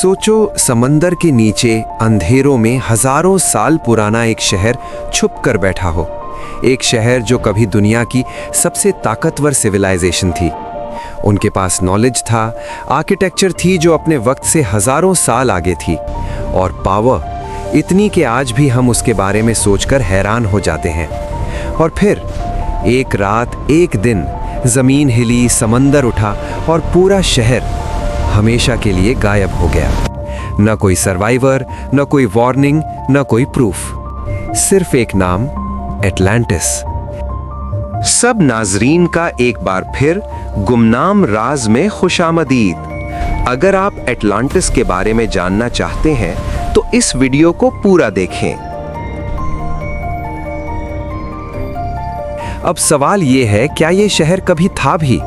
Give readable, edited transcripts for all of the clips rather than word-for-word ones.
सोचो, समंदर के नीचे अंधेरों में हजारों साल पुराना एक शहर छुप कर बैठा हो। एक शहर जो कभी दुनिया की सबसे ताकतवर सिविलाइजेशन थी। उनके पास नॉलेज था, आर्किटेक्चर थी जो अपने वक्त से हजारों साल आगे थी, और पावर इतनी कि आज भी हम उसके बारे में सोचकर हैरान हो जाते हैं। और फिर एक रात, एक दिन जमीन हिली, समंदर उठा और पूरा शहर हमेशा के लिए गायब हो गया। न कोई सर्वाइवर, न कोई वार्निंग, न कोई प्रूफ, सिर्फ एक नाम, एटलांटिस। सब नाजरीन का एक बार फिर गुमनाम राज में खुशामदीद। अगर आप एटलांटिस के बारे में जानना चाहते हैं तो इस वीडियो को पूरा देखें। अब सवाल ये है, क्या ये शहर कभी था भी?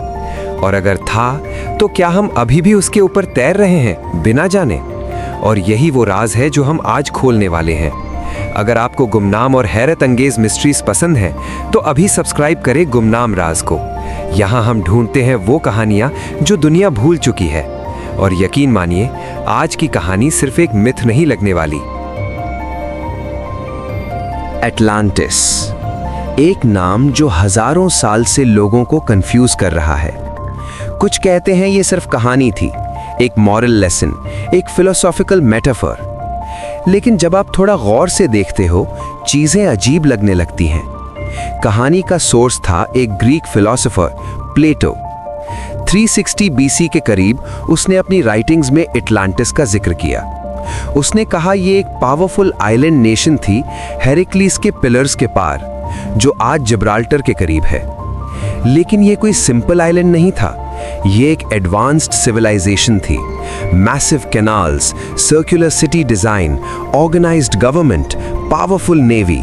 और अगर था तो क्या हम अभी भी उसके ऊपर तैर रहे हैं बिना जाने? और यही वो राज है जो हम आज खोलने वाले हैं। अगर आपको गुमनाम और हैरत अंगेज मिस्ट्रीज पसंद हैं तो अभी सब्सक्राइब करें गुमनाम राज को। यहाँ हम ढूंढते हैं वो कहानियाँ जो दुनिया भूल चुकी है। और यकीन मानिए, आज की कहानी सिर्फ एक मिथ नहीं लगने वाली। एटलांटिस, एक नाम जो हजारों साल से लोगों को कंफ्यूज कर रहा है। कुछ कहते हैं ये सिर्फ कहानी थी, एक मॉरल लेसन, एक फिलोसॉफिकल मेटाफर। लेकिन जब आप थोड़ा गौर से देखते हो, चीजें अजीब लगने लगती हैं। कहानी का सोर्स था एक ग्रीक फिलोसोफर प्लेटो। 360 बीसी के करीब उसने अपनी राइटिंग्स में एटलांटिस का जिक्र किया। उसने कहा ये एक पावरफुल आइलैंड नेशन थी, हेराक्लीस के पिलर्स के पार, जो आज जिब्राल्टर के करीब है। लेकिन ये कोई सिंपल आइलैंड नहीं था, ये एक एडवांस्ड सिविलाइजेशन थी। Massive canals, circular city design, organised government, powerful navy.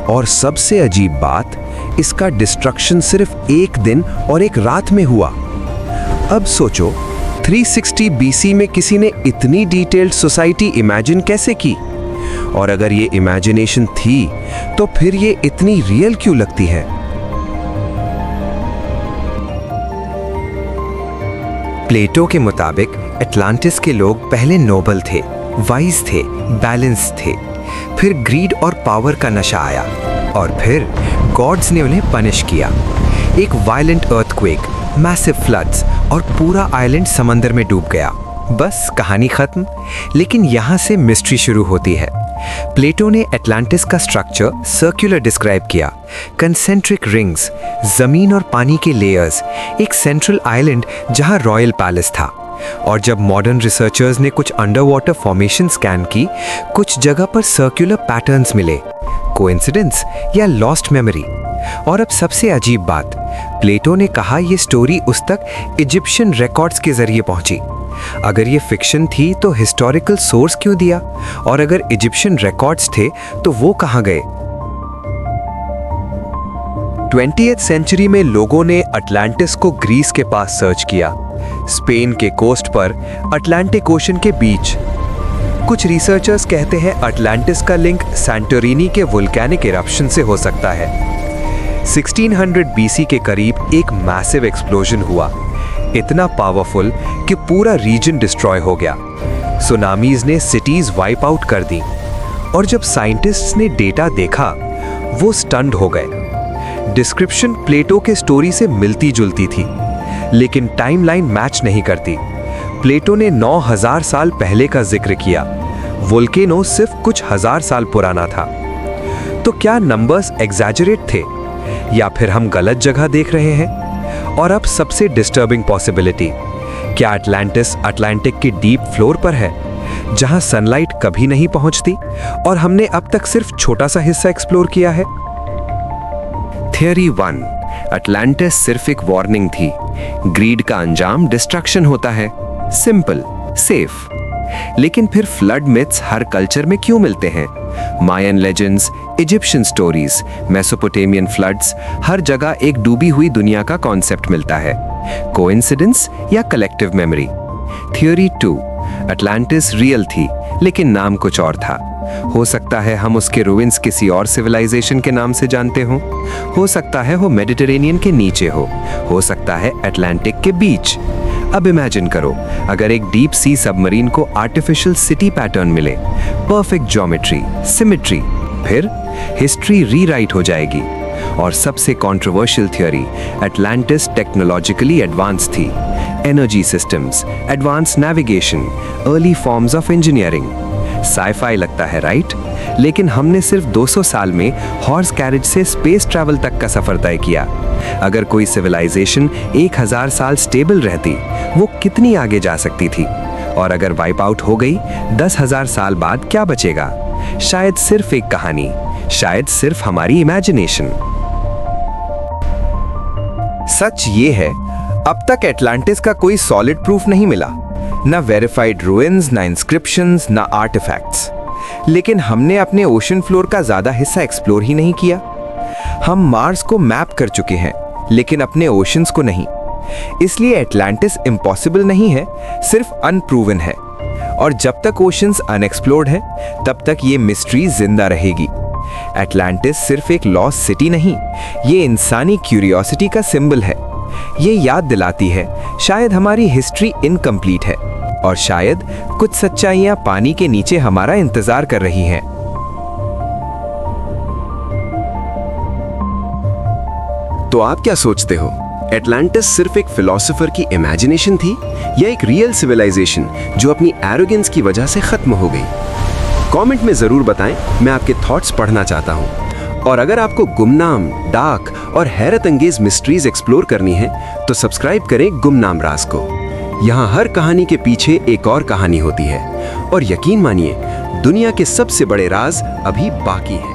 और सबसे अजीब बात, इसका डिस्ट्रक्शन सिर्फ एक दिन और एक रात में हुआ। अब सोचो, 360 बीसी में किसी ने इतनी डिटेल्ड सोसाइटी इमेजिन कैसे की? और अगर ये इमेजिनेशन थी तो फिर ये इतनी रियल क्यों लगती है? प्लेटो के मुताबिक एटलांटिस के लोग पहले नोबल थे, वाइज थे, बैलेंस थे। फिर ग्रीड और पावर का नशा आया और फिर गॉड्स ने उन्हें पनिश किया। एक वायलेंट अर्थक्वेक, मैसिव फ्लड्स और पूरा आइलैंड समंदर में डूब गया। बस कहानी खत्म। लेकिन यहाँ से मिस्ट्री शुरू होती है। प्लेटो ने एटलांटिस का स्ट्रक्चर सर्कुलर डिस्क्राइब किया। कंसेंट्रिक रिंग्स, जमीन और पानी के लेयर्स, एक सेंट्रल आइलैंड जहां रॉयल पैलेस था। और जब मॉडर्न रिसर्चर्स ने कुछ अंडर वाटर फॉर्मेशन स्कैन की, कुछ जगह पर सर्कुलर पैटर्न्स मिले। कोइंसिडेंस या लॉस्ट मेमोरी? और अब सबसे अजीब बात, प्लेटो ने कहा यह स्टोरी उस तक इजिप्शियन रिकॉर्ड्स के जरिए पहुंची। अगर ये फिक्शन थी तो हिस्टोरिकल सोर्स क्यों दिया? और अगर इजिप्शियन रिकॉर्ड्स थे तो वो कहां गए? 20th सेंचुरी में लोगों ने अटलांटिस को ग्रीस के पास सर्च किया, स्पेन के कोस्ट पर, अटलांटिक ओशन के बीच। कुछ रिसर्चर्स कहते हैं अटलांटिस का लिंक सैंटोरिनी के वोल्केनिक इरप्शन से हो सकता है। 1600 बीसी के करीब एक मैसिव एक्सप्लोजन हुआ, इतना पावरफुल कि पूरा रीजन डिस्ट्रॉय हो गया। सुनामीज ने सिटीज वाइप आउट कर दी। और जब साइंटिस्ट्स ने डेटा देखा, वो स्टन्ड हो गए। डिस्क्रिप्शन प्लेटो के स्टोरी से मिलती जुलती थी, लेकिन टाइमलाइन मैच नहीं करती। प्लेटो ने 9000 साल पहले का जिक्र किया। वोल्केनो सिर्फ कुछ हजार साल पुराना था। तो क्या नंबर्स एग्जैजरेट थे, या फिर हम गलत जगह देख रहे हैं? और अब सबसे डिस्टर्बिंग पॉसिबिलिटी, क्या अटलांटिस अटलांटिक के डीप फ्लोर पर है, जहां सनलाइट कभी नहीं पहुंचती और हमने अब तक सिर्फ छोटा सा हिस्सा एक्सप्लोर किया है? थियरी 1, अटलांटिस सिर्फ एक वार्निंग थी। ग्रीड का अंजाम डिस्ट्रक्शन होता है। Simple, safe. लेकिन फिर फ्लड मिथ्स हर कल्चर में क्यों मिलते हैं? Mayan legends, Egyptian stories, Mesopotamian floods, हर जगह एक डूबी हुई दुनिया का कॉन्सेप्ट मिलता है। कोइंसिडेंस या collective memory? Theory 2, Atlantis real थी, लेकिन नाम कुछ और था। हो सकता है हम उसके रूइंस किसी और सिविलाइजेशन के नाम से जानते हों। हो सकता है वो मेडिटेरेनियन के नीचे हो सकता है अटलांटिक के बीच। अब इमेजिन करो, अगर एक डीप सी सबमरीन को आर्टिफिशियल सिटी पैटर्न मिले, परफेक्ट ज्योमेट्री, सिमेट्री, फिर हिस्ट्री रीराइट हो जाएगी। और सबसे controversial theory, Atlantis technologically advance थी। Energy systems, advance navigation, early forms of engineering. Sci fi लगता है, राइट? लेकिन हमने सिर्फ 200 साल में हॉर्स कैरेज से स्पेस ट्रैवल तक का सफर तय किया। अगर कोई सिविलाइजेशन 1000 साल स्टेबल रहती, वो कितनी आगे जा सकती थी? और अगर वाइप आउट हो गई 10,000 साल बाद क्या बचेगा? शायद सिर्फ एक कहानी, शायद सिर्फ हमारी इमेजिनेशन। सच ये है, अब तक एटलांटिस का कोई सॉलिड प्रूफ नहीं मिला, ना वेरीफाइड रुइंस, ना इंस्क्रिप्शंस, ना आर्टिफैक्ट्स। लेकिन हमने अपने ओशन फ्लोर का ज्यादा हिस्सा एक्सप्लोर ही नहीं किया। हम मार्स को मैप कर चुके हैं, लेकिन अपने ओशंस को नहीं। इसलिए एटलांटिस इम्पॉसिबल नहीं है, सिर्फ अनप्रूवन है। और जब तक ओशंस अनएक्सप्लोर्ड है, तब तक ये मिस्ट्री जिंदा रहेगी। एटलांटिस सिर्फ एक लॉस्ट सिटी नहीं, ये इंसानी क्यूरियोसिटी का सिंबल है। ये याद दिलाती है, शायद हमारी हिस्ट्री इनकम्प्लीट है, और शायद कुछ सच्चाइयां पानी के नीचे हमारा इंतजार कर रही हैं। तो आप क्या सोचते हो? एटलांटिस सिर्फ एक फिलोसोफर की इमेजिनेशन थी, या एक रियल सिविलाइजेशन जो अपनी एरोगेंस की वजह से खत्म हो गई? कमेंट में जरूर बताएं, मैं आपके थॉट्स पढ़ना चाहता हूं। और अगर आपको गुमनाम, डार्क और हैरत अंगेज मिस्ट्रीज एक्सप्लोर करनी है, तो सब्सक्राइब करें गुमनाम राज को। यहाँ हर कहानी के पीछे एक और कहानी होती है, और यकीन मानिए, दुनिया के सबसे बड़े राज अभी बाकी हैं।